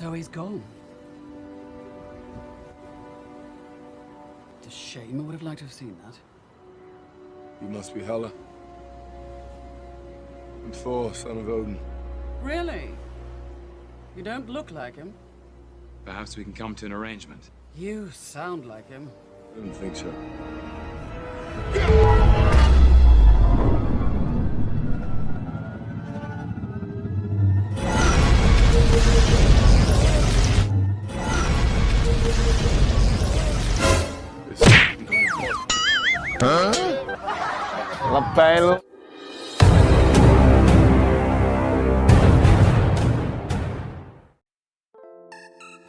So he's gone. It's a shame. I would have liked to have seen that. You must be Hela. And Thor, son of Odin. Really? You don't look like him. Perhaps we can come to an arrangement. You sound like him. I don't think so. Lebay lu.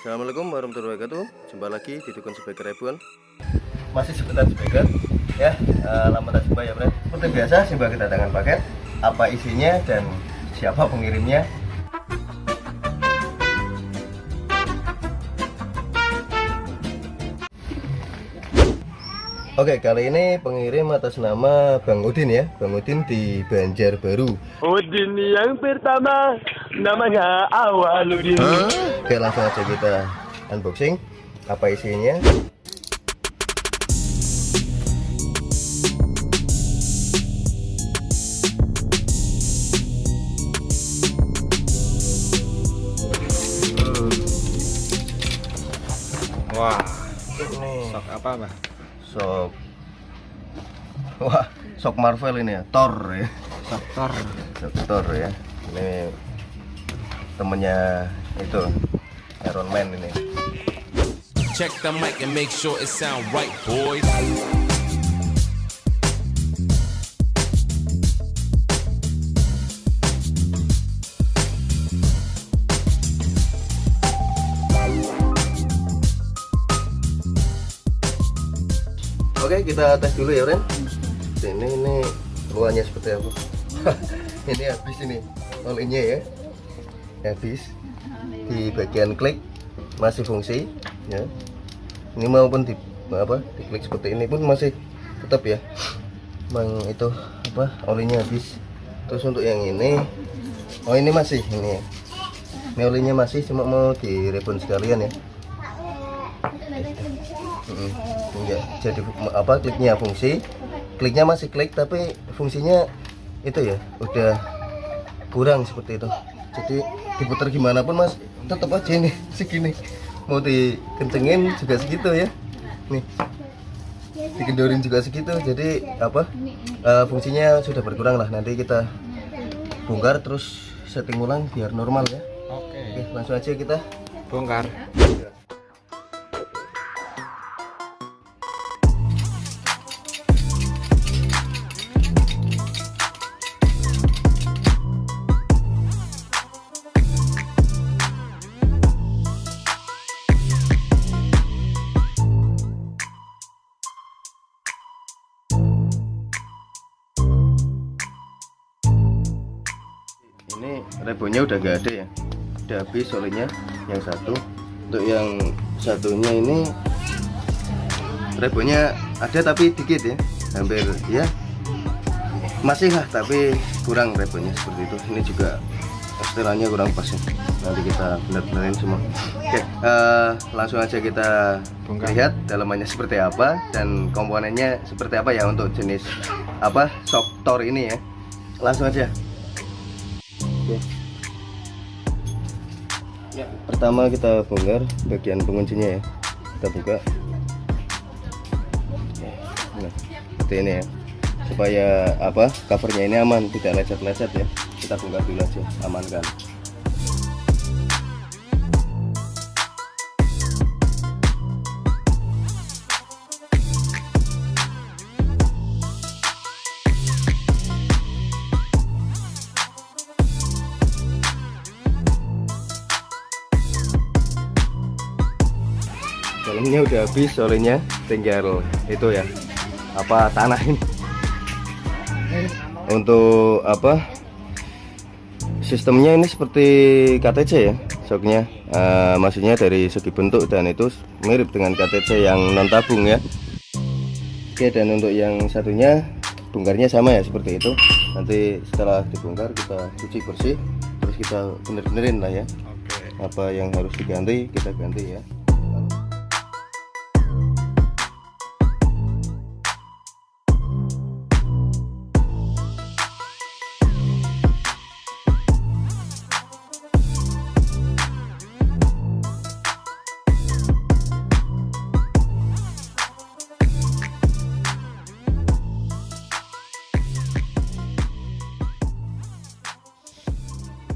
Assalamualaikum warahmatullahi wabarakatuh. Jumpa lagi di Dukun Sebagai Ribuan. Masih seputar Sebagai ya, lama tak jumpa ya Bro. Seperti biasa Simba kedatangan paket. Apa isinya dan siapa pengirimnya? Oke, kali ini pengirim atas nama Bang Udin ya. Bang Udin di Banjarbaru. Udin yang pertama, namanya Awaludin. Oke, langsung aja kita unboxing. Apa isinya? Wah, Ini sok apa, Mbak? sok. Wah, sok Marvel ini ya, Thor ya. Sok Thor ya. Ini temennya itu Iron Man ini. Check the mic and make sure it sound right, boys. Oke, kita tes dulu ya Ren. Ini luarnya seperti apa? Ini habis ini olinya ya, habis di bagian klik masih fungsi ya. Ini maupun di diklik seperti ini pun masih tetap ya. Memang itu olinya habis. Terus untuk yang ini, oh ini masih ini ya. Ini olinya masih, cuma mau direbon sekalian ya. Enggak jadi kliknya fungsi, kliknya masih klik tapi fungsinya itu ya udah kurang seperti itu. Jadi diputar gimana pun mas tetap aja ini segini, mau dikencengin juga segitu ya, nih dikendorin juga segitu. Jadi fungsinya sudah berkurang lah. Nanti kita bongkar terus setting ulang biar normal ya. Oke, langsung aja kita bongkar. Ini rebonnya udah gak ada ya, udah habis olinya yang satu. Untuk yang satunya ini rebonnya ada tapi dikit ya, hampir ya masih lah tapi kurang rebonnya seperti itu. Ini juga setelannya kurang pas ya, nanti kita bener-benerin semua. Oke, langsung aja kita lihat dalamannya seperti apa dan komponennya seperti apa ya untuk jenis shock Thor ini ya. Langsung aja. Oke. Ya, pertama kita bongkar bagian penguncinya ya. Kita buka. Nah, seperti ini ya. Supaya covernya ini aman, tidak lecet-lecet ya. Kita bongkar dulu aja, amankan. Dalamnya udah habis olinya, tinggal itu ya tanah ini. Untuk sistemnya ini seperti KTC ya shocknya, maksudnya dari segi bentuk dan itu mirip dengan KTC yang non tabung ya. Oke, dan untuk yang satunya bongkarnya sama ya seperti itu. Nanti setelah dibongkar kita cuci bersih, terus kita bener-benerin lah ya. apa yang harus diganti kita ganti ya.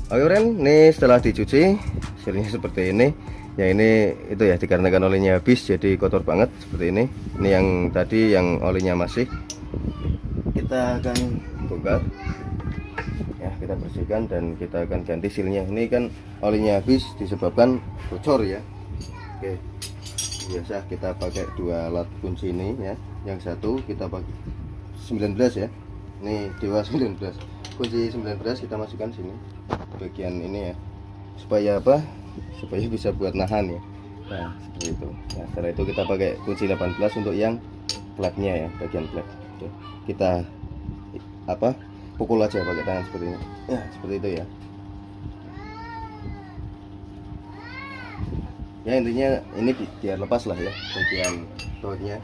Oke Ren, ini setelah dicuci silnya seperti ini. Ya ini itu ya dikarenakan olinya habis jadi kotor banget seperti ini. Ini yang tadi yang olinya masih. Kita akan bongkar. Ya kita bersihkan dan kita akan ganti silnya. Ini kan olinya habis disebabkan bocor ya. Oke. Biasa kita pakai dua alat kunci ini ya. Yang satu kita pakai 19 ya. Ini Dewa 19. Kunci 19 kita masukkan sini bagian ini ya, supaya apa? Supaya bisa buat nahan ya. Nah seperti itu. Nah setelah itu kita pakai kunci 18 untuk yang platnya ya, bagian plat. Oke. Kita apa? Pukul aja pakai tangan seperti ini. Ya seperti itu ya. Ya intinya ini biar lepas lah ya bagian bautnya.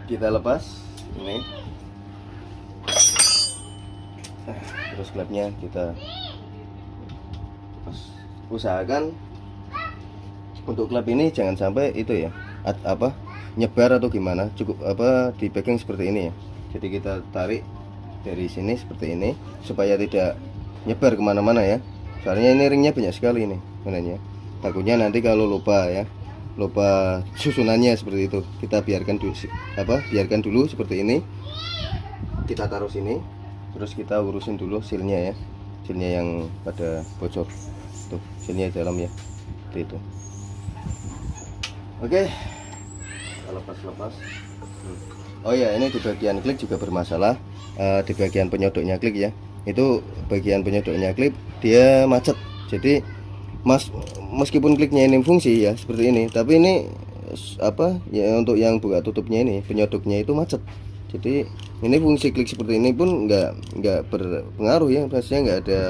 Kita lepas ini. Terus klepnya kita usahakan untuk klep ini jangan sampai itu ya nyebar atau gimana, cukup dipegang seperti ini ya. Jadi kita tarik dari sini seperti ini supaya tidak nyebar kemana-mana ya. Soalnya ini ringnya banyak sekali ini sebenarnya. Takutnya nanti kalau lupa susunannya seperti itu. Kita biarkan dulu seperti ini. Kita taruh sini. Terus kita urusin dulu silnya ya, silnya yang pada bocor tuh, silnya dalam ya, seperti itu. Oke, kita lepas. Oh ya, ini di bagian klik juga bermasalah. Di bagian penyodoknya klik ya, itu bagian penyodoknya klik dia macet. Jadi meskipun kliknya ini fungsi ya seperti ini, tapi ini ya untuk yang buka tutupnya ini penyodoknya itu macet. Jadi ini fungsi klik seperti ini pun nggak berpengaruh ya, pastinya nggak ada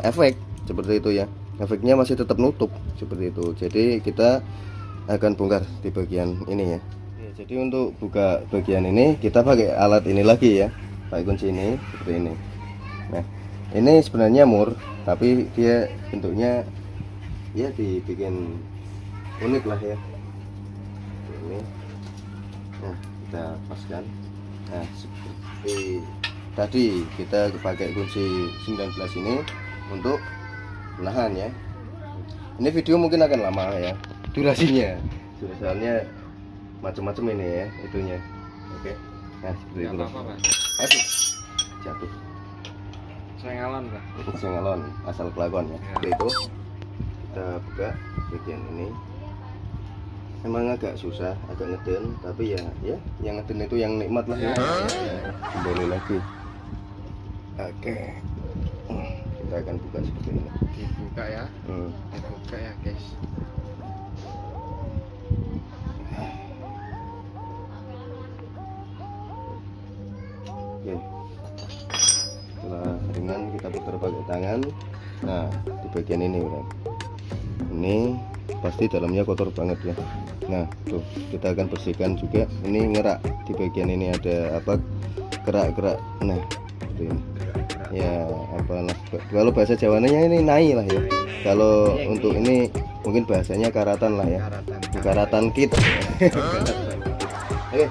efek seperti itu ya. Efeknya masih tetap nutup seperti itu. Jadi kita akan bongkar di bagian ini ya. Jadi untuk buka bagian ini kita pakai alat ini lagi ya, pakai kunci ini seperti ini. Nah ini sebenarnya mur, tapi dia bentuknya ya dibikin unik lah ya. Ini, nah kita paskan. Nah seperti tadi kita pakai kunci 19 ini untuk menahan ya. Ini video mungkin akan lama ya durasinya, soalnya macam-macam ini ya itunya. Oke. Nah seperti itu. Aduh, jatuh. Sengalon asal kelakon ya. Seperti itu. Kita buka bagian ini. Emang agak susah, agak ngeden, tapi ya yang ngeden itu yang nikmat lah ya. Kembali lagi. Oke. Kita akan buka seperti ini. Dibuka ya. Dibuka ya guys. Oke. Setelah ringan kita putar pakai tangan. Nah di bagian ini udah. Ini pasti dalamnya kotor banget ya. Nah tuh kita akan bersihkan juga. Ini ngerak di bagian ini ada kerak-kerak. Nah seperti ini ya, kalau bahasa Jawanya ini nai lah ya. Kalau untuk ini mungkin bahasanya karatan lah ya, karatan kit. Oke,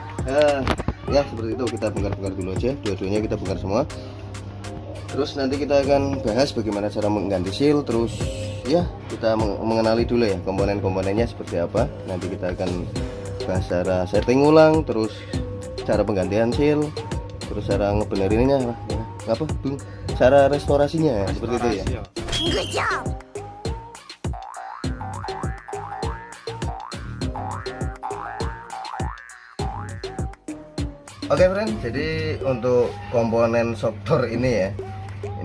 ya seperti itu. Kita bongkar dulu aja, dua-duanya kita bongkar semua. Terus nanti kita akan bahas bagaimana cara mengganti seal. Terus ya kita mengenali dulu ya komponen-komponennya seperti apa. Nanti kita akan bahas cara setting ulang, terus cara penggantian seal, terus cara ngebenerinnya cara restorasinya ya, seperti itu ya. Good job. Oke friend, jadi untuk komponen shock door ini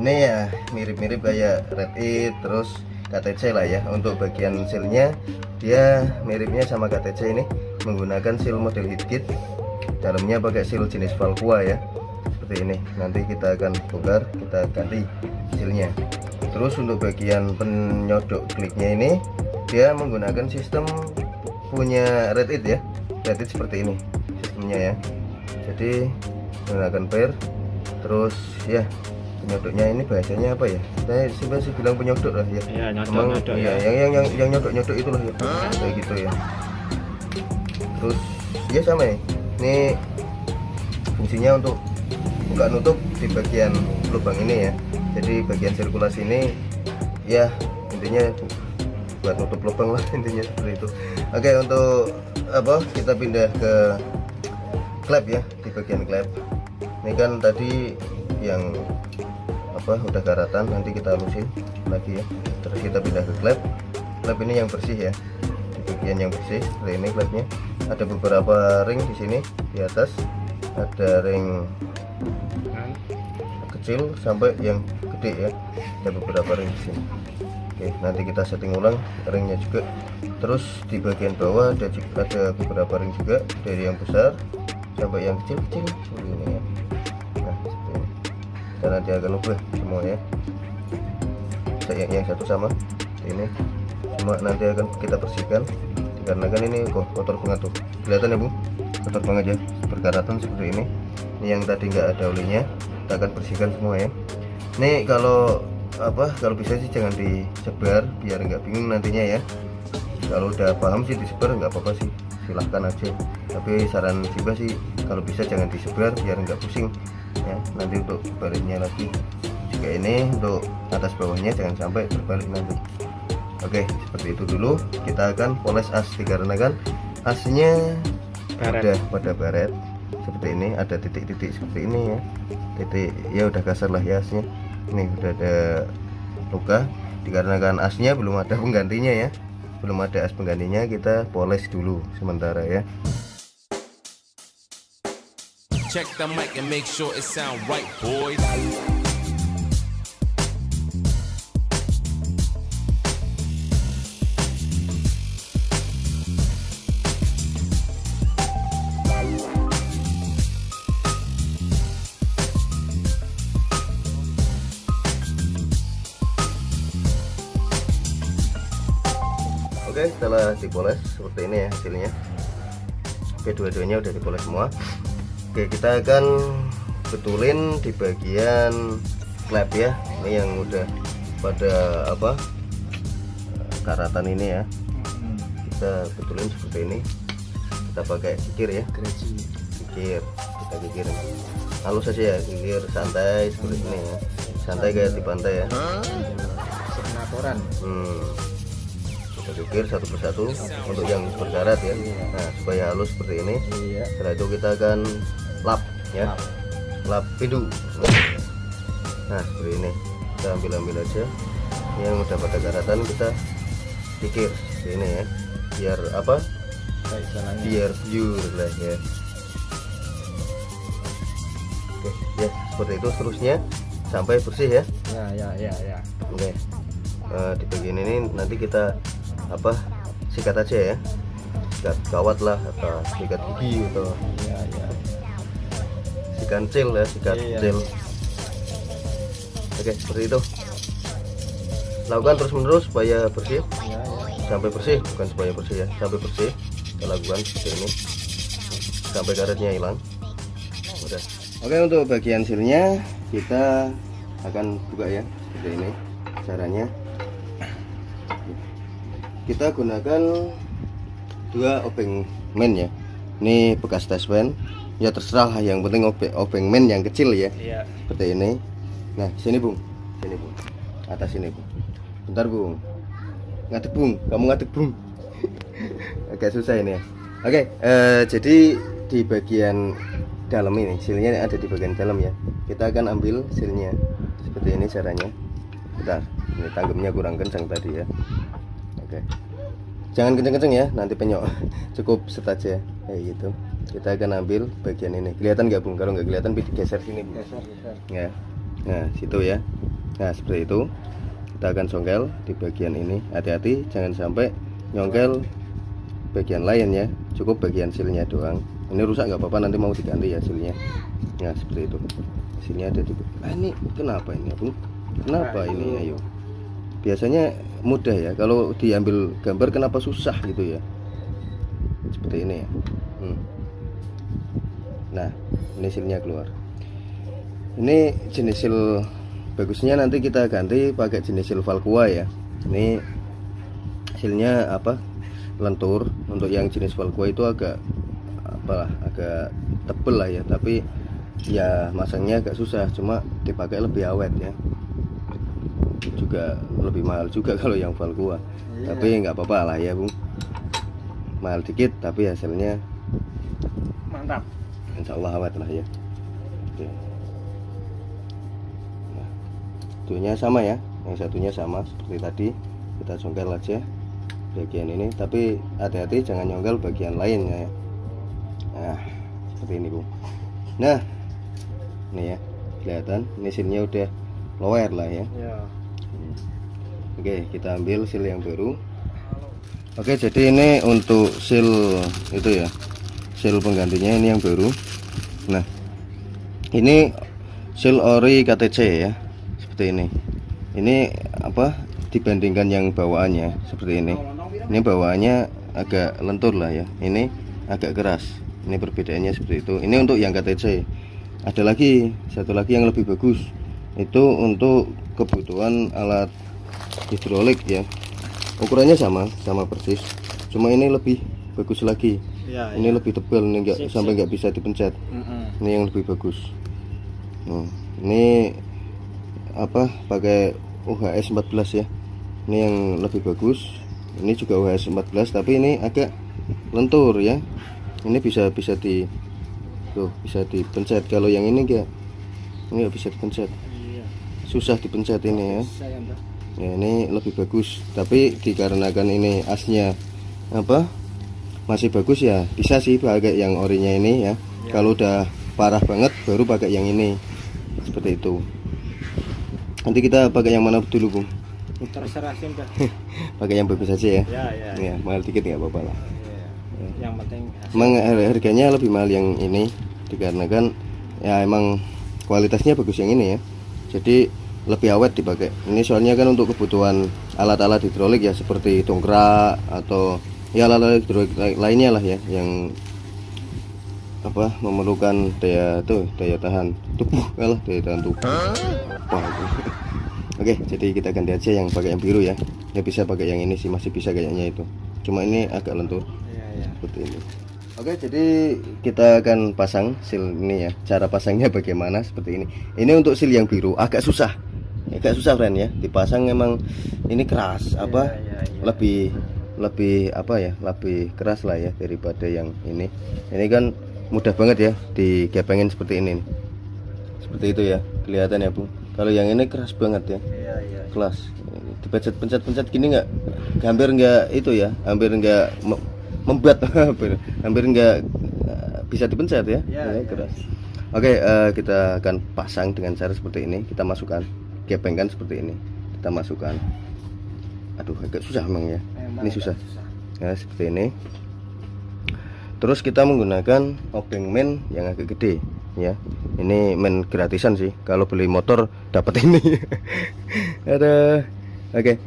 ya mirip-mirip kayak Red It terus KTC lah ya. Untuk bagian sealnya dia miripnya sama KTC ini, menggunakan seal model heat kit. Dalamnya pakai seal jenis Valqua ya, seperti ini. Nanti kita akan bongkar, kita ganti sealnya. Terus untuk bagian penyodok kliknya ini dia menggunakan sistem punya Reddit ya. Reddit seperti ini sistemnya ya. Jadi menggunakan pair. Terus ya penyodoknya ini bahasanya apa ya? Saya sebenarnya bilang penyodok lah ya. Iya, Emang, nyodok iya, ya. yang nyodok itulah ya. Kayak gitu ya. Terus ya sama ya. Ini fungsinya untuk buka nutup di bagian lubang ini ya. Jadi bagian sirkulasi ini ya intinya buat nutup lubang lah intinya seperti itu. Oke, untuk apa kita pindah ke klep ya. Di bagian klep ini kan tadi yang apa udah karatan, nanti kita halusin lagi ya. Terus kita pindah ke klep. Klep ini yang bersih ya. Di bagian yang bersih seperti ini klepnya. Ada beberapa ring di sini di atas. Ada ring kecil sampai yang gede ya. Ada beberapa ring di sini. Oke, nanti kita setting ulang ringnya juga. Terus di bagian bawah ada beberapa ring juga, dari yang besar sampai yang kecil-kecil seperti ini ya. Nah, seperti ini. Dan nanti akan ubah semua ya. Yang satu sama ini, cuma nanti akan kita bersihkan dikarenakan ini kok kotor banget tuh. Kelihatan ya Bu? Kotor banget ya, berkaratan seperti ini. Ini yang tadi nggak ada olinya, kita akan bersihkan semua ya. Nih kalau bisa sih jangan disebar biar nggak bingung nantinya ya. Kalau udah paham sih disebar nggak apa-apa sih, silahkan aja. Tapi saran Siba sih kalau bisa jangan disebar biar nggak pusing ya. Nanti untuk baliknya lagi juga ini untuk atas bawahnya jangan sampai terbalik nanti. Oke, seperti itu dulu. Kita akan poles as dikarenakan asnya udah pada baret seperti ini, ada titik-titik seperti ini ya. Titik ya udah kasar lah ya asnya. Ini udah ada luka dikarenakan asnya belum ada penggantinya ya. Belum ada as penggantinya, kita poles dulu sementara ya. Check the mic and make sure it sound right, boys. Oke, setelah dipoles seperti ini ya hasilnya. Oke, dua-duanya udah dipoles semua. Oke, kita akan betulin di bagian klep ya. Ini yang udah pada karatan ini ya. Kita betulin seperti ini. Kita pakai kikir ya. Kikir, kita kikirin. Halus aja ya, kikir santai seperti ini ya. Santai kayak di pantai ya. Senatoran. Kita kikir satu persatu untuk yang berkarat ya. Nah, supaya halus seperti ini. Setelah itu kita akan lap ya. Lap pindu. Nah, seperti ini. Kita ambil aja. Yang udah pada karatan kita kikir seperti ini ya. Biar apa? Biar pure lah ya. Oke, ya seperti itu seterusnya sampai bersih ya. Ya. Oke. Di bagian ini nanti kita sikat aja ya, sikat kawat lah atau sikat gigi atau sikat cil ya, sikat cil. Oke, seperti itu. Lakukan terus menerus supaya bersih sampai bersih, bukan supaya bersih ya, sampai bersih. Kita lakukan seperti ini sampai karetnya hilang. Udah. Oke, untuk bagian silnya kita akan buka ya, seperti ini caranya. Kita gunakan dua obeng men ya. Ini bekas tes pen. Ya terserah lah, yang penting obeng men yang kecil ya. Iya. Seperti ini. Nah, sini Bung. Sini Bung. Atas sini Bung. Bentar Bung. Ngadeg Bung. Kamu ngadeg Bung. Agak susah ini ya. Oke, jadi di bagian dalam ini, silnya ada di bagian dalam ya. Kita akan ambil silnya. Seperti ini caranya. Bentar. Ini tanggemnya kurang kencang tadi ya. Oke. Jangan kenceng-kenceng ya, nanti penyok. Cukup set aja kayak gitu. Kita akan ambil bagian ini. Kelihatan nggak Bung? Kalau nggak kelihatan geser sini Bung. Geser. Ya. Nah, situ ya. Nah, seperti itu. Kita akan songkel di bagian ini. Hati-hati jangan sampai nyongkel bagian lain ya. Cukup bagian silnya doang. Ini rusak nggak apa-apa, nanti mau diganti ya silnya. Nah, seperti itu. Silnya ada di. Ini kenapa ini Bung? Kenapa ini? Ayo. biasanya mudah ya. Kalau diambil gambar kenapa susah gitu ya, seperti ini ya. Nah, ini sealnya keluar. Ini jenis seal bagusnya nanti kita ganti pakai jenis seal Valkua ya. Ini sealnya apa, lentur. Untuk yang jenis Valkua itu agak agak tebel lah ya, tapi ya masangnya agak susah, cuma dipakai lebih awet ya. Juga lebih mahal juga kalau yang Valkua, tapi nggak apa-apa lah ya Bung, mahal dikit tapi hasilnya Mantap. insya Allah awet lah ya. Oke. Nah, satunya sama ya, yang satunya sama seperti tadi, kita congkel aja bagian ini, tapi hati-hati jangan nyongkel bagian lainnya ya. Nah, seperti ini Bung. Nah, ini ya kelihatan, ini sealnya udah lower lah ya. Oke, kita ambil seal yang baru. Oke, jadi ini untuk seal itu ya, seal penggantinya ini yang baru. Nah, ini seal ori KTC ya, seperti ini. Ini apa, dibandingkan yang bawaannya seperti ini. Ini bawaannya agak lentur lah ya, ini agak keras. Ini perbedaannya seperti itu. Ini untuk yang KTC. Ada lagi satu lagi yang lebih bagus, itu untuk kebutuhan alat hidrolik ya. Ukurannya sama persis, cuma ini lebih bagus lagi ya, ini lebih tebal, ini enggak sampai nggak bisa dipencet. Ini yang lebih bagus. Nah, ini apa, pakai UHS 14 ya. Ini yang lebih bagus. Ini juga UHS 14 tapi ini agak lentur ya. Ini bisa di tuh, bisa dipencet. Kalau yang ini enggak, ini nggak bisa dipencet, susah dipencet ini ya. Ya, ini lebih bagus, tapi dikarenakan ini asnya apa masih bagus ya, bisa sih pakai yang orinya ini ya. Kalau udah parah banget baru pakai yang ini, seperti itu. Nanti kita pakai yang mana dulu Bung? Terserah sih Mbak. Pakai yang bagus aja ya. Ya, mahal dikit nggak apa-apa lah. Yang penting emang harganya lebih mahal yang ini, dikarenakan ya emang kualitasnya bagus yang ini ya, jadi lebih awet dipakai. Ini soalnya kan untuk kebutuhan alat-alat hidrolik ya, seperti dongkrak atau ya alat-alat hidrolik lainnya lah ya, yang apa memerlukan daya tahan tubuh, daya tahan tubuh. Wah, itu. Oke, jadi kita ganti aja yang pakai yang biru ya. Ya bisa pakai yang ini sih, masih bisa kayaknya itu. Cuma ini agak lentur. Seperti ini. Oke, jadi kita akan pasang seal ini ya. Cara pasangnya bagaimana seperti ini. Ini untuk seal yang biru agak susah. Agak susah friend ya. Dipasang memang ini keras lebih apa ya? Lebih keras lah ya daripada yang ini. Ini kan mudah banget ya digepengin seperti ini. Seperti itu ya. Kelihatan ya, Bu. Kalau yang ini keras banget ya. Kelas. Dipencet-pencet gini nggak? Hampir nggak itu ya. Hampir nggak membuat hampir nggak bisa dipencet ya, keras. Oke, kita akan pasang dengan cara seperti ini. Kita masukkan, gepengkan seperti ini. Kita masukkan. Aduh, agak susah memang ya. Ini susah. Ya, seperti ini. Terus kita menggunakan obeng men yang agak gede ya. Ini men gratisan sih. Kalau beli motor dapat ini. Ada. Oke,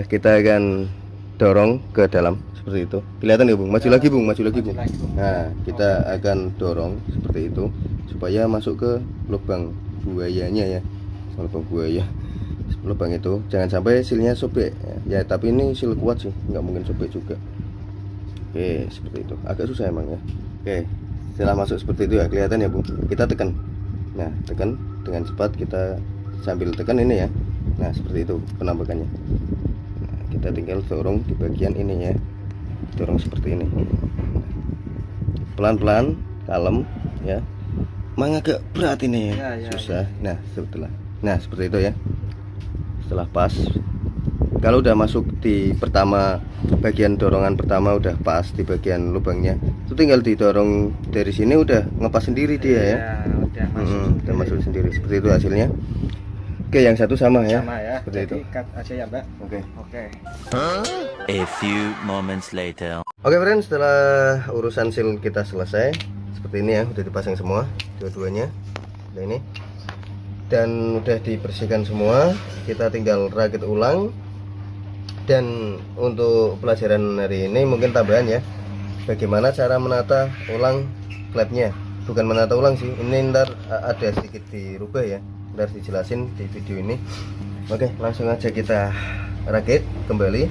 kita akan dorong ke dalam. Seperti itu, kelihatan ya Bung? Maju lagi Bung, maju lagi Bung. Nah, kita akan dorong seperti itu supaya masuk ke lubang buayanya ya, lubang buaya. Lubang itu jangan sampai sealnya sobek ya, tapi ini seal kuat sih, nggak mungkin sobek juga. Oke, seperti itu. Agak susah emang ya. Oke, setelah masuk seperti itu ya, kelihatan ya Bung? Kita tekan. Nah, tekan dengan cepat, kita sambil tekan ini ya. Nah, seperti itu penampakannya. Nah, kita tinggal dorong di bagian ini ya. Dorong seperti ini, pelan-pelan, kalem ya. Memang agak berat ini ya, susah. Nah, seperti itu ya. Setelah pas, kalau udah masuk di pertama, bagian dorongan pertama udah pas di bagian lubangnya, itu tinggal didorong dari sini, udah ngepas sendiri dia ya. Udah masuk sendiri. Seperti itu hasilnya. Oke, yang satu sama ya. Seperti itu. Cut aja ya, Mbak. Oke. A few moments later. Oke friends, setelah urusan seal kita selesai, seperti ini ya, udah dipasang semua dua-duanya. Nah, ini dan udah dibersihkan semua, kita tinggal rakit ulang Dan untuk pelajaran hari ini mungkin tambahan ya, bagaimana cara menata ulang klepnya. Bukan menata ulang sih, ini ntar ada sedikit dirubah ya, ntar dijelasin di video ini. Oke, langsung aja kita rakit kembali.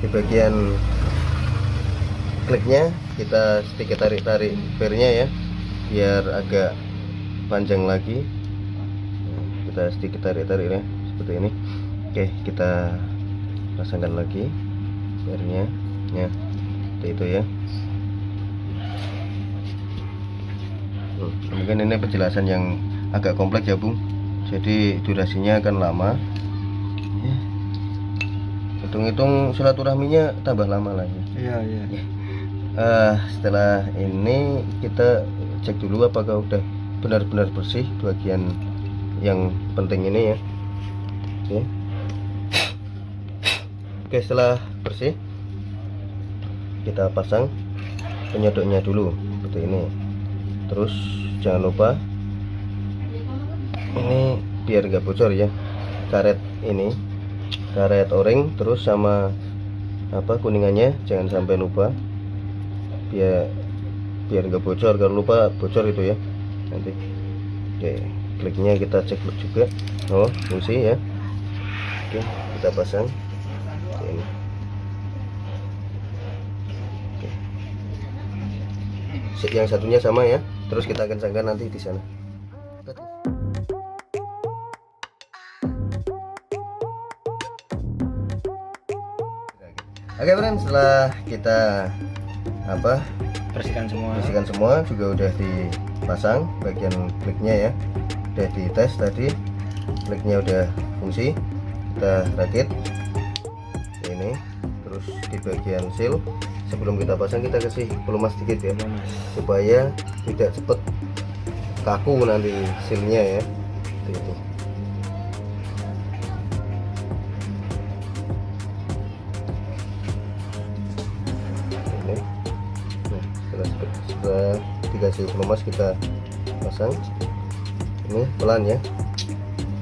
Di bagian kliknya kita sedikit tarik-tarik pernya ya, biar agak panjang lagi. Kita sedikit tarik-tarik ya, seperti ini. Oke, kita pasangkan lagi pernya ya, seperti itu ya. Mungkin ini penjelasan yang agak kompleks ya Bung, jadi durasinya akan lama ya. Hitung-hitung silaturahminya tambah lama lagi. Iya. Setelah ini kita cek dulu apakah udah benar-benar bersih bagian yang penting ini ya. Oke, setelah bersih kita pasang penyodoknya dulu seperti ini. Terus jangan lupa ini biar nggak bocor ya, karet ini, karet o-ring terus sama kuningannya jangan sampai lupa, biar nggak bocor. Kalau lupa bocor itu ya nanti. Oke, kliknya kita cek juga, oh fungsi ya. Oke, kita pasang ini. Oke, yang satunya sama ya, terus kita kencangkan nanti di sana. Oke friends, setelah kita Bersihkan semua juga udah dipasang bagian kliknya ya, udah dites tadi, kliknya udah fungsi. Kita rakit ini, terus di bagian seal sebelum kita pasang kita kasih pelumas sedikit ya, supaya tidak cepet kaku nanti sealnya ya. Itu. Ini. Nah, setelah dikasih pelumas kita pasang. Ini pelan ya,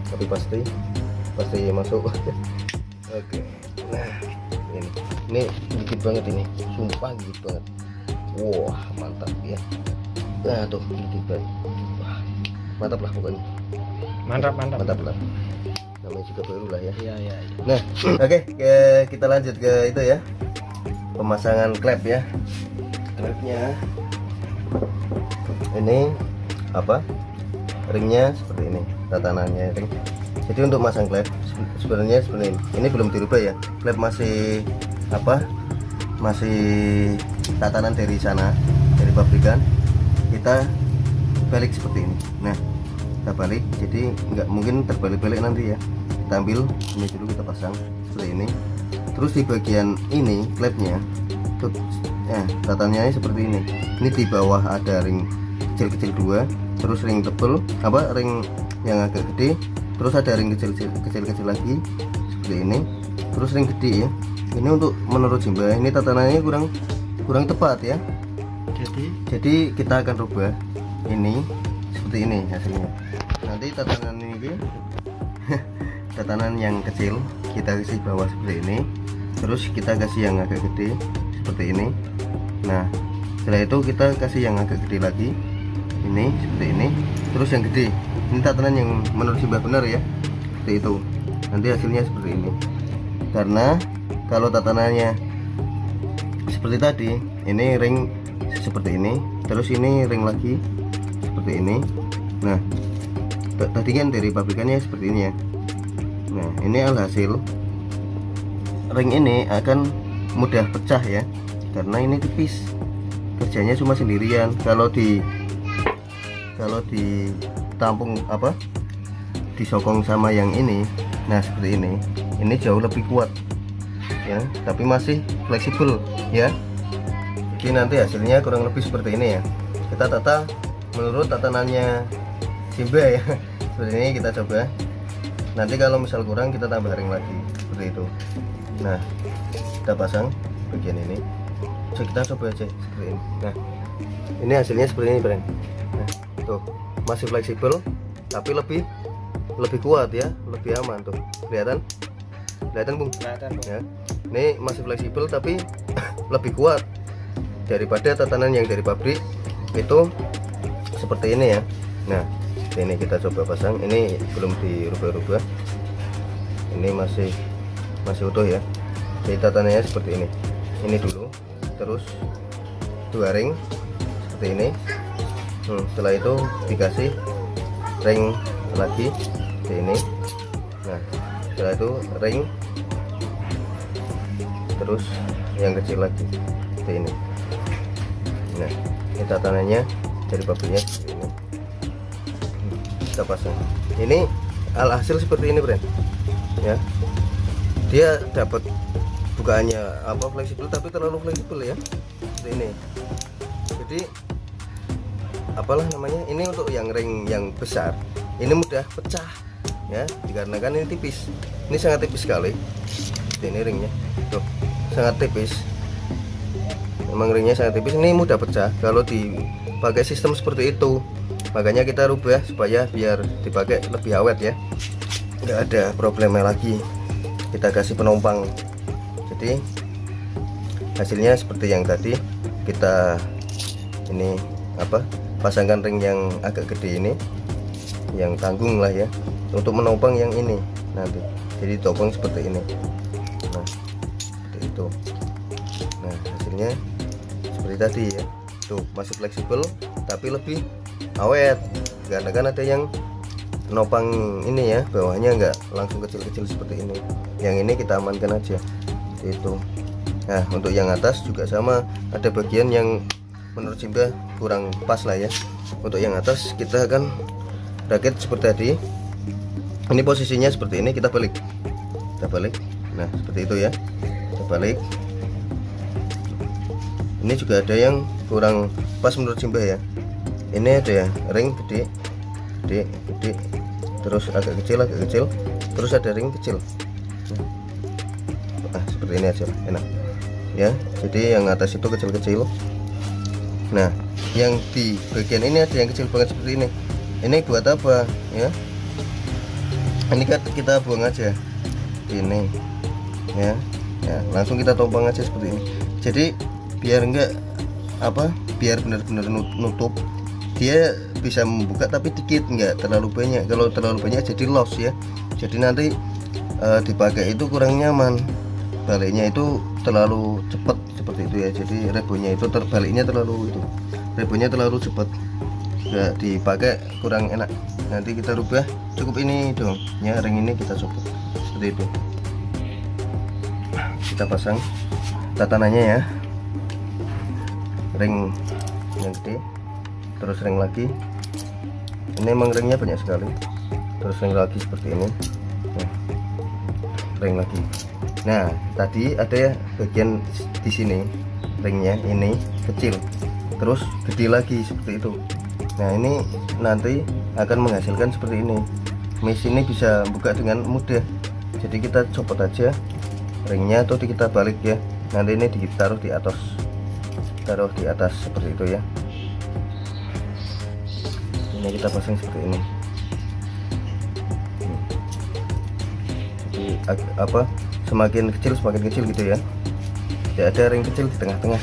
tapi pasti masuk. Oke. Nah, ini gigit banget ini, sumpah gigit banget. Wah, mantap ya. Nah tuh gigit banget. Wah, mantap lah pokoknya. Mantap lah. Namanya juga baru lah ya. Iya. Nah, oke, kita lanjut ke itu ya, pemasangan klep ya. Klepnya ini ringnya seperti ini, tatanannya ring. Jadi untuk masang klep sebenarnya seperti ini belum dirubah ya, klep masih masih tatanan dari sana, dari pabrikan. Kita balik seperti ini. Nah, kita balik, jadi nggak mungkin terbalik-balik nanti ya. Kita ambil ini dulu, kita pasang seperti ini. Terus di bagian ini klepnya tuh, tataannya seperti ini. Ini di bawah ada ring kecil-kecil 2, terus ring tebel, ring yang agak gede, terus ada ring kecil-kecil lagi seperti ini, terus ring gede ya. Ini untuk menurut Simba ini tatanannya kurang tepat ya. Jadi kita akan rubah ini seperti ini hasilnya. Nanti tatanan ini tatanan yang kecil kita kasih bawah seperti ini, terus kita kasih yang agak gede seperti ini. Nah, setelah itu kita kasih yang agak gede lagi, ini seperti ini, terus yang gede. Ini tatanan yang menurut Simba benar ya, seperti itu. Nanti hasilnya seperti ini. Karena kalau tatanannya seperti tadi, ini ring seperti ini, terus ini ring lagi seperti ini. Nah, tadi kan dari pabrikannya seperti ini ya. Nah, ini alhasil ring ini akan mudah pecah ya, karena ini tipis, kerjanya cuma sendirian. Kalau ditampung disokong sama yang ini, nah seperti ini jauh lebih kuat ya, tapi masih fleksibel ya. Jadi nanti hasilnya kurang lebih seperti ini ya. Kita tata menurut tatanannya Simba ya. Seperti ini kita coba. Nanti kalau misal kurang kita tambah ring lagi seperti itu. Nah, kita pasang bagian ini. Jadi kita coba aja seperti ini. Nah, ini hasilnya seperti ini, Bren. Nah, tuh masih fleksibel tapi lebih kuat ya, lebih aman tuh. Kelihatan? kelihatan Bung Kelihatan, Bung. ya. Ini masih fleksibel tapi lebih kuat daripada tatanan yang dari pabrik itu seperti ini ya. Nah ini kita coba pasang, ini belum dirubah-rubah, ini masih utuh ya. Jadi tatanannya seperti ini dulu, terus 2 ring seperti ini. Setelah itu dikasih ring lagi seperti ini. Nah setelah itu ring, terus yang kecil lagi seperti ini. Nah ini tatanannya dari pabriknya seperti ini. Kita pasang, ini alhasil seperti ini Bren ya. Dia dapat bukaannya fleksibel tapi terlalu fleksibel ya, seperti ini. Jadi apalah namanya, ini untuk yang ring yang besar ini mudah pecah ya, dikarenakan ini tipis, ini sangat tipis sekali. Ini ringnya tuh sangat tipis, memang ringnya sangat tipis, ini mudah pecah kalau dipakai sistem seperti itu. Makanya kita rubah supaya biar dipakai lebih awet ya, nggak ada problemnya lagi. Kita kasih penumpang, jadi hasilnya seperti yang tadi. Kita ini pasangkan ring yang agak gede ini, yang tanggung lah ya, untuk menopang yang ini nanti. Jadi topang seperti ini. Nah seperti itu. Nah hasilnya seperti tadi ya, tuh masih fleksibel tapi lebih awet, karena kan ada yang nopang ini ya, bawahnya nggak langsung kecil-kecil seperti ini. Yang ini kita amankan aja seperti itu. Nah untuk yang atas juga sama, ada bagian yang menurut Simba kurang pas lah ya. Untuk yang atas kita akan rakit seperti tadi. Ini posisinya seperti ini, kita balik. Nah seperti itu ya, kita balik. Ini juga ada yang kurang pas menurut Simba ya. Ini ada ya ring gede, terus agak kecil, terus ada ring kecil. Nah seperti ini aja enak ya. Jadi yang atas itu kecil-kecil. Nah yang di bagian ini ada yang kecil banget seperti ini. Ini buat apa ya? Ini kan kita buang aja ini ya. Ya langsung kita tompang aja seperti ini. Jadi biar enggak biar benar-benar nutup. Dia bisa membuka tapi dikit, nggak terlalu banyak. Kalau terlalu banyak jadi loss ya. Jadi nanti dipakai itu kurang nyaman. Baliknya itu terlalu cepat seperti itu ya. Jadi rebonya itu terbaliknya terlalu cepat. Nggak dipakai kurang enak. Nanti kita rubah, cukup ini dong ya, ring ini kita copot seperti itu. Kita pasang tatanannya ya. Ring yang gede, terus ring lagi. Ini emang ringnya banyak sekali. Terus ring lagi seperti ini. Nah, ring lagi. Nah tadi ada ya bagian di sini ringnya ini kecil, terus gede lagi seperti itu. Nah ini nanti akan menghasilkan seperti ini. Mesin ini bisa buka dengan mudah. Jadi kita copot aja ringnya atau kita balik ya. Nanti ini ditaruh di atas, seperti itu ya. Ini kita pasang seperti ini. Jadi semakin kecil gitu ya. Tidak ada ring kecil di tengah-tengah.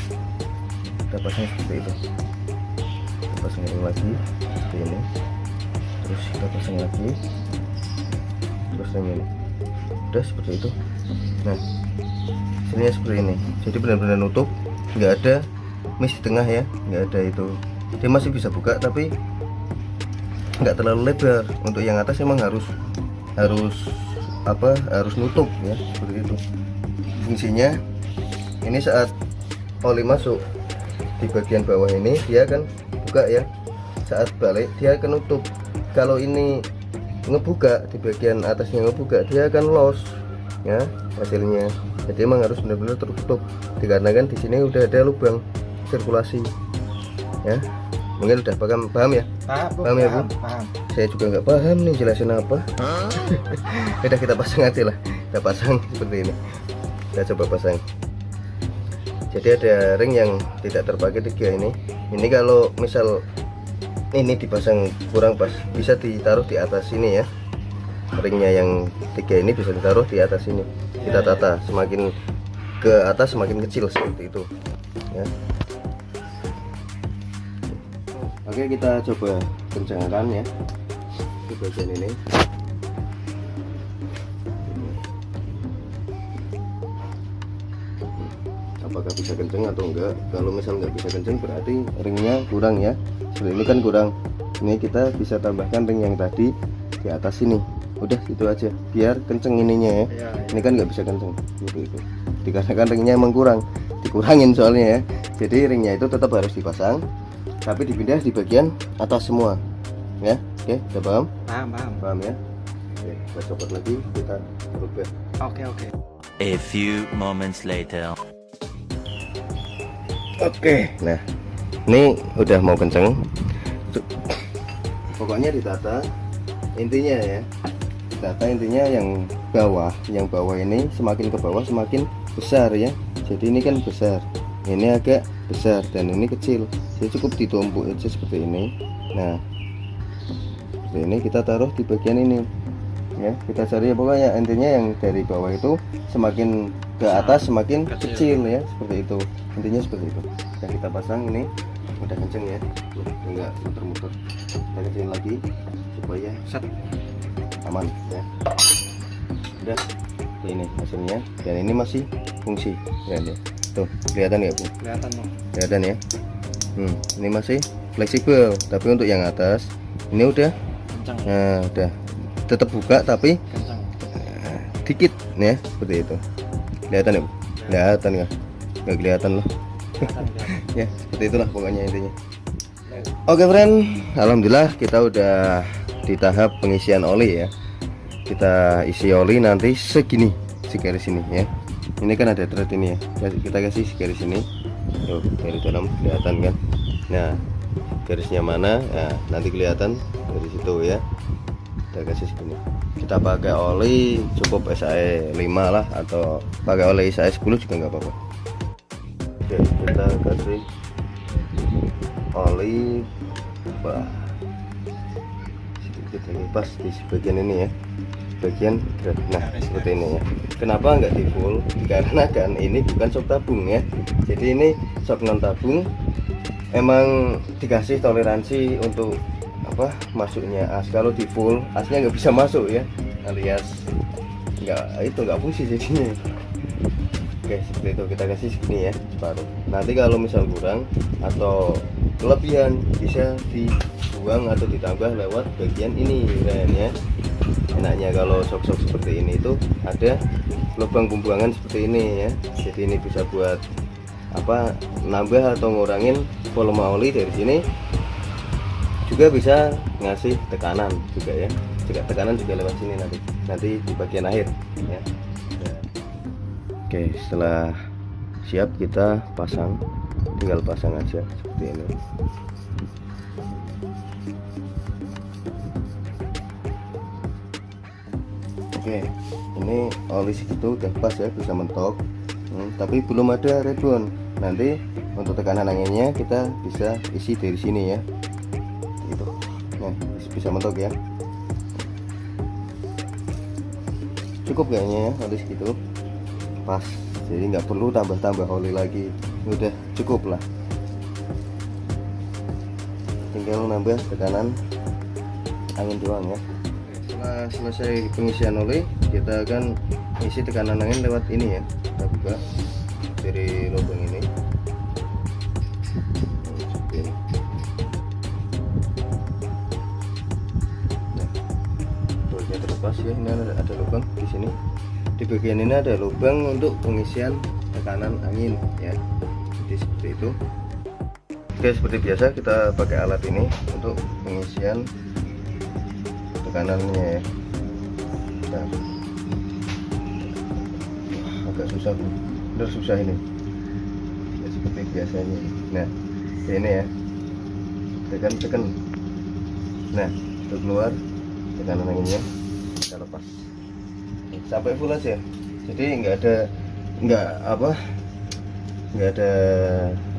Kita pasang seperti itu. Kita pasang ring lagi seperti ini. Terus kita pasang lagi. Terus ring ini. Udah seperti itu. Nah, hasilnya seperti ini. Jadi benar-benar nutup, nggak ada mesh di tengah ya, nggak ada itu. Dia masih bisa buka tapi nggak terlalu lebar. Untuk yang atas emang harus nutup ya, seperti itu. Fungsinya ini saat oli masuk di bagian bawah ini dia akan buka ya, saat balik dia akan nutup. Kalau ini ngebuka di bagian atasnya, ngebuka dia akan loss ya hasilnya. Jadi emang harus benar-benar tertutup, dikarenakan di sini udah ada lubang sirkulasi ya. Mungkin udah paham ya? Paham ya Bu? Paham. Saya juga nggak paham nih jelasin apa. Udah kita pasang aja lah. Kita pasang seperti ini. Kita coba pasang. Jadi ada ring yang tidak terpakai 3 ini. Ini kalau misal ini dipasang kurang pas, bisa ditaruh di atas sini ya. Ringnya yang 3 ini bisa ditaruh di atas ini. kita tata, semakin ke atas semakin kecil seperti itu ya. Oke, kita coba kencangkan ya di bagian ini. Apakah bisa kenceng atau enggak? Kalau misal nggak bisa kenceng berarti ringnya kurang ya. Seperti ini kan kurang. Ini kita bisa tambahkan ring yang tadi di atas sini. Udah itu aja. Biar kenceng ininya ya. Ini kan nggak bisa kenceng. Gitu. Dikarenakan ringnya emang kurang. Dikurangin soalnya ya. Jadi ringnya itu tetap harus dipasang, tapi dipindah di bagian atas semua. Ya, oke, udah paham? Paham ya. Oke, kita copot lagi, kita rubah. Oke. A few moments later. Oke, nah ini udah mau kenceng. Pokoknya ditata intinya ya, ditata intinya yang bawah ini semakin ke bawah semakin besar ya. Jadi ini kan besar, ini agak besar dan ini kecil. Jadi cukup ditumpuk aja seperti ini. Nah, seperti ini kita taruh di bagian ini ya. Kita cari pokoknya intinya yang dari bawah itu semakin ke atas semakin kecil ya, seperti itu. Intinya seperti itu. Dan kita pasang ini udah kenceng ya, enggak muter-muter. Kita kecilin lagi supaya set aman ya. Udah ini hasilnya, dan ini masih fungsi ya. Tuh kelihatan ya Bu? Kelihatan ya. Ini masih fleksibel, tapi untuk yang atas ini udah kencang. Nah, udah tetap buka tapi dikit ya, seperti itu. Kelihatan ya Bu? Kelihatan ya? Nggak kelihatan loh. Ya seperti itulah pokoknya intinya. Oke friend, alhamdulillah kita udah di tahap pengisian oli ya. Kita isi oli nanti segini, segaris ini ya. Ini kan ada thread ini ya, kita kasih segaris ini. Tuh, dari dalam kelihatan kan. Nah, garisnya mana? Nah, nanti kelihatan dari situ ya. Kita kasih segini. Kita pakai oli cukup SAE 5 lah, atau pakai oli SAE 10 juga nggak apa-apa. Oke, kita kasih oli sedikit lagi pas di bagian ini ya, bagian thread. Nah seperti ini ya. Kenapa nggak di full? Dikarenakan ini bukan sok tabung ya. Jadi ini sok non tabung. Emang dikasih toleransi untuk apa masuknya as. Kalau di full asnya nggak bisa masuk ya, alias nggak fungsi jadinya. Oke, seperti itu kita kasih segini ya, separuh. Nanti kalau misal kurang atau kelebihan bisa dibuang atau ditambah lewat bagian ini kan ya. Enaknya kalau sok-sok seperti ini itu ada lubang pembuangan seperti ini ya. Jadi ini bisa buat apa, nambah atau ngurangin volume oli dari sini. Juga bisa ngasih tekanan juga ya. Tekanan juga lewat sini nanti di bagian akhir ya. Oke, setelah siap kita pasang, tinggal pasang aja seperti ini. Oke, ini oli segitu udah pas ya, bisa mentok. Tapi belum ada rebound. Nanti untuk tekanan anginnya kita bisa isi dari sini ya. Gitu. Nah, bisa mentok ya. Cukup kayaknya ya oli segitu. Pas, jadi nggak perlu tambah oli lagi, udah cukup lah. Tinggal nambah tekanan angin doang ya. Setelah selesai pengisian oli, kita akan isi tekanan angin lewat ini ya. Kita buka dari lubang ini. Nah, bolanya terlepas ya. Ini ada lubang di sini. Di bagian ini ada lubang untuk pengisian tekanan angin ya. Jadi seperti itu. Oke, seperti biasa kita pakai alat ini untuk pengisian tekanannya ya. Nah, agak susah, bener susah ini ya, seperti biasanya. Nah ini ya, tekan. Nah itu keluar tekanan anginnya, kita lepas sampai full aja. Jadi nggak ada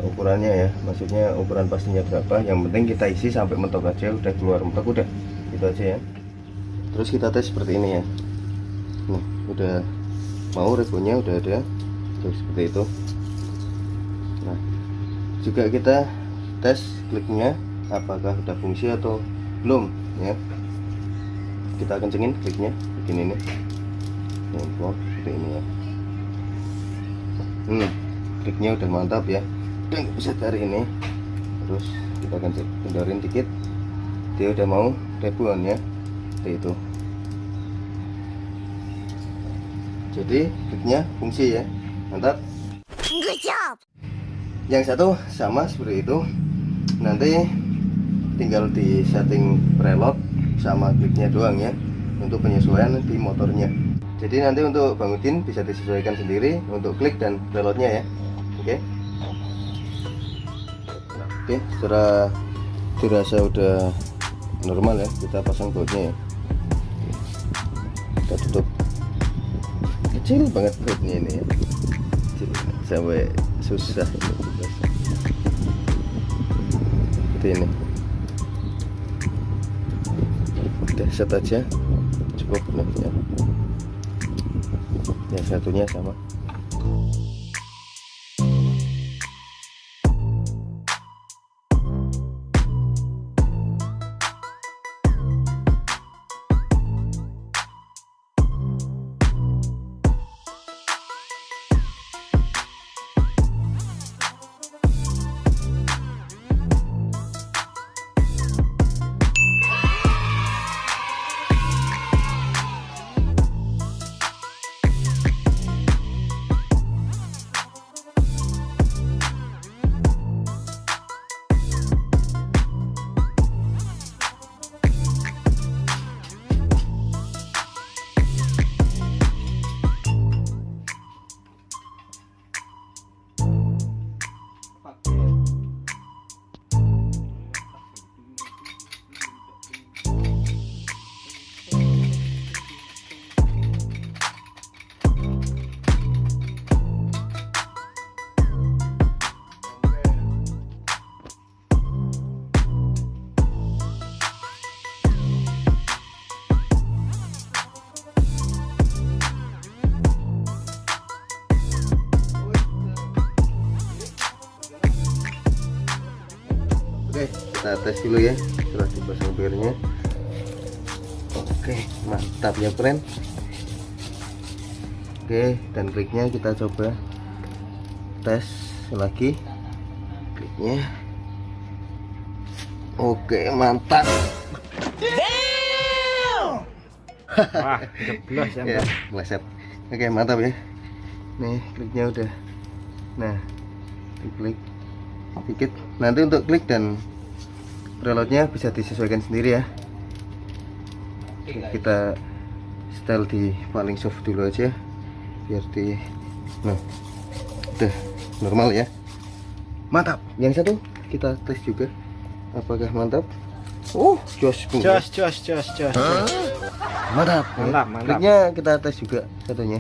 ukurannya ya, maksudnya ukuran pastinya berapa, yang penting kita isi sampai mentok aja. Udah keluar mentok udah gitu aja ya. Terus kita tes seperti ini ya. Nih udah mau regonya udah ada tuh, seperti itu. Nah juga kita tes kliknya apakah udah fungsi atau belum ya. Kita kencengin kliknya begini nih, seperti ini ya. Kliknya udah mantap ya, udah nggak bisa tarik ini. Terus kita akan kendorin dikit, dia udah mau ribuan ya, seperti itu. Jadi kliknya fungsi ya, mantap. Good job. Yang satu sama seperti itu, nanti tinggal di setting preload sama kliknya doang ya, untuk penyesuaian di motornya. Jadi nanti untuk bangutin bisa disesuaikan sendiri untuk klik dan preloadnya ya. Oke. Oke, setelah dirasa udah normal ya, kita pasang bautnya ya. Kita tutup. Kecil banget bautnya ini ya, kecil, sampai susah seperti ini. Udah set aja, cukup ya. Yang satunya sama. Oke, kita tes dulu ya setelah dipasang birnya. Oke, mantap ya friend. Oke, dan kliknya kita coba tes lagi kliknya. Oke, mantap. Wah, jeblos ya. Ya, meleset. Oke, mantap ya. Nih, kliknya udah. Nah, diklik dikit. Nanti untuk klik dan preloadnya bisa disesuaikan sendiri ya. Kita setel di paling soft dulu aja biar di, nah udah normal ya. Mantap. Yang satu kita tes juga apakah mantap. Jos. Mantap. Mantap. Kliknya kita tes juga satunya.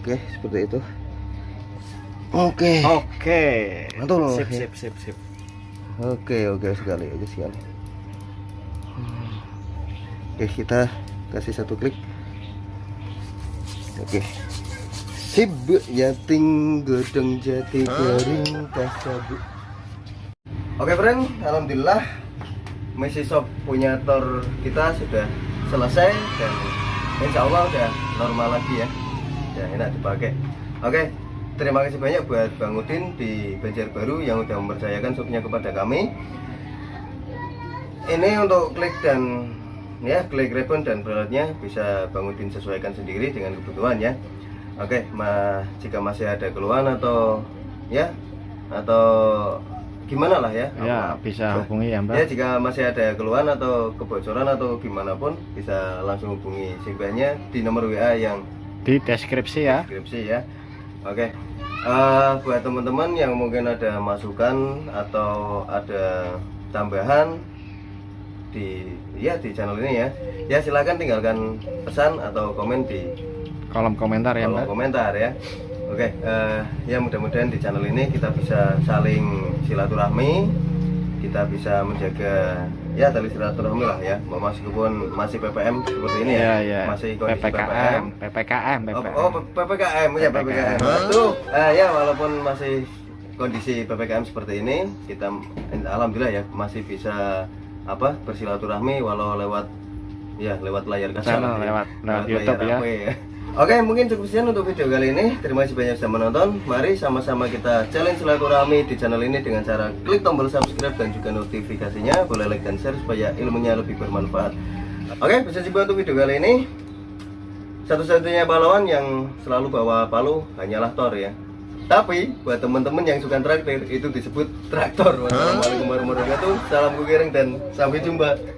Oke, seperti itu. Oke. Mantul. Sip. Oke sekali. Oke, kita kasih satu klik. Oke. Sip yating godong jati garing kasabu. Oke friend, alhamdulillah misi shop punya tor kita sudah selesai dan insya Allah udah normal lagi ya. Ya enak dipakai. Oke. Terima kasih banyak buat Bang Udin di Banjarbaru yang udah mempercayakan shopnya kepada kami. Ini untuk klik dan ya klik ribbon dan preloadnya bisa Bang Udin sesuaikan sendiri dengan kebutuhan ya. Oke, jika masih ada keluhan atau ya atau gimana lah ya. Ya, bisa hubungi ya Mbak. Ya, jika masih ada keluhan atau kebocoran atau gimana pun bisa langsung hubungi Simbahnya di nomor WA yang di deskripsi ya. Oke, buat teman-teman yang mungkin ada masukan atau ada tambahan di channel ini ya silakan tinggalkan pesan atau komen di kolom komentar ya Mbak. Komentar ya. Oke, ya mudah-mudahan di channel ini kita bisa saling silaturahmi, kita bisa menjaga ya tali silaturahmi lah ya, meskipun masih PPM seperti ini ya, masih kondisi PPKM. PPKM ya, PPKM. Tuh, ya walaupun masih kondisi PPKM seperti ini, kita alhamdulillah ya masih bisa bersilaturahmi walau lewat layar kaca, lewat YouTube ya. Oke, mungkin cukup sekian untuk video kali ini. Terima kasih banyak sudah menonton. Mari sama-sama kita challenge silaturahmi di channel ini dengan cara klik tombol subscribe dan juga notifikasinya. Boleh like dan share supaya ilmunya lebih bermanfaat. Oke, bisa dibuat untuk video kali ini. Satu-satunya pahlawan yang selalu bawa palu hanyalah Thor ya. Tapi buat teman-teman yang suka traktir itu disebut traktor. Wassalamualaikum warahmatullahi wabarakatuh. Salam kukiring dan sampai jumpa.